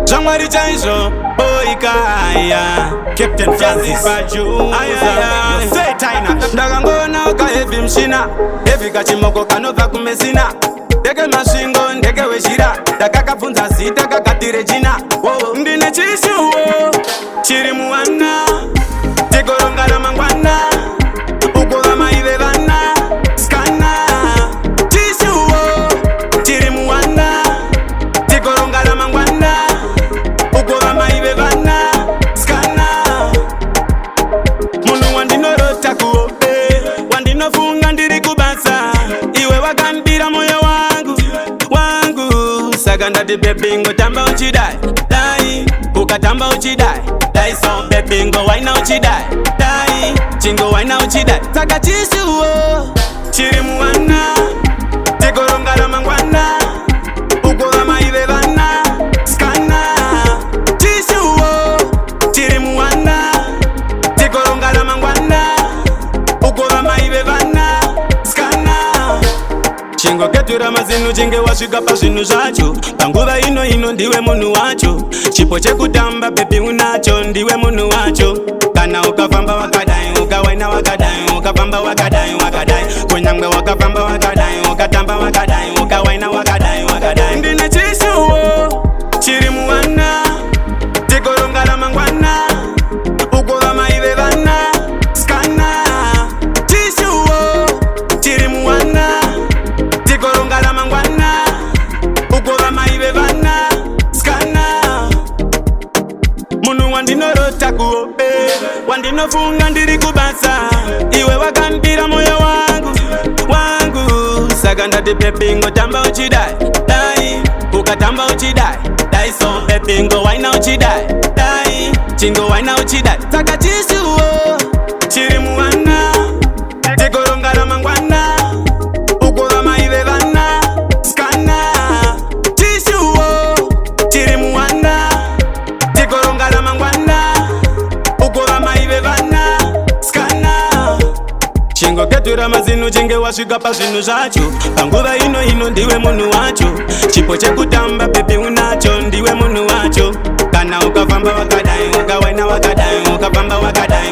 Jean-Marie Chainjo, Boikaya, Captain Francis Baju, say Taina, Dagangona, Heavy Mshina, Heavy Kachimoko, Kanova Kumesina, Deke Mashingo, Deke Weshira, Dakaka Punza Sita, Kakati Regina, Ndine Chishu, Chirimuana, Tekorongara Mangwana, Ukola Maivana, Skana, Chishu, Chirimuana, Tekorongara Mangwana, Ukola Maivana, Skana, Munu Wandinoro Kuope, Wandino Funga Ndiri Kubasa, Iwe Wakambira moyo wangu, Saganda di bebingo tamba uchidai, dai, ukatamba uchidai, dai so bebingo waina uchidai, dai, chingo waina uchidai, saka chishu chirimuana, tekorongara mangwana, ukola maivevana, skana, chishu chirimuana, tekorongara mangwana, ukola maivevana, skana. Chingo ketura mazinu chinge wasvika pazvinhu zvacho, panguva ino ndiwe munhu wacho, chipo chekutamba bebi unacho, ndiwe munhu wacho. Kana ukafamba wakadai, ukawaina wakadai, ukafamba wakadai, kunyangwe wakafamba wakadai, ukatamba wakadai, ukawaina wakadai. Ndine chishuwo chirimuwana, tekorongara mangwana, ukola maivevana, skana, chishuwo chirimuwana, tekorongara mangwana, ukola maivevana, skana. Munu wandinorota kuope, wandinofunga ndiri kubasa, iwe wakambira moyo wangu, saka ndati pepingo tamba uchidai, dai, ukatamba uchidai, dai so pepingo waina uchidai, dai, chingo waina uchidai, saka chishuwo chirimuwana, tekorongara mangwana, ukola maivevana, skana, chishuwo chirimuwana, tekorongara mangwana, ukola maivevana, skana. Chingo ketura mazinu chinge wasvika pazvinhu zvacho, panguva ino ndiwe munhu wacho, chipo chekutamba bebi unacho, ndiwe munhu wacho. Kana ukafamba wakadai, ukawaina wakadai, ukafamba wakadai,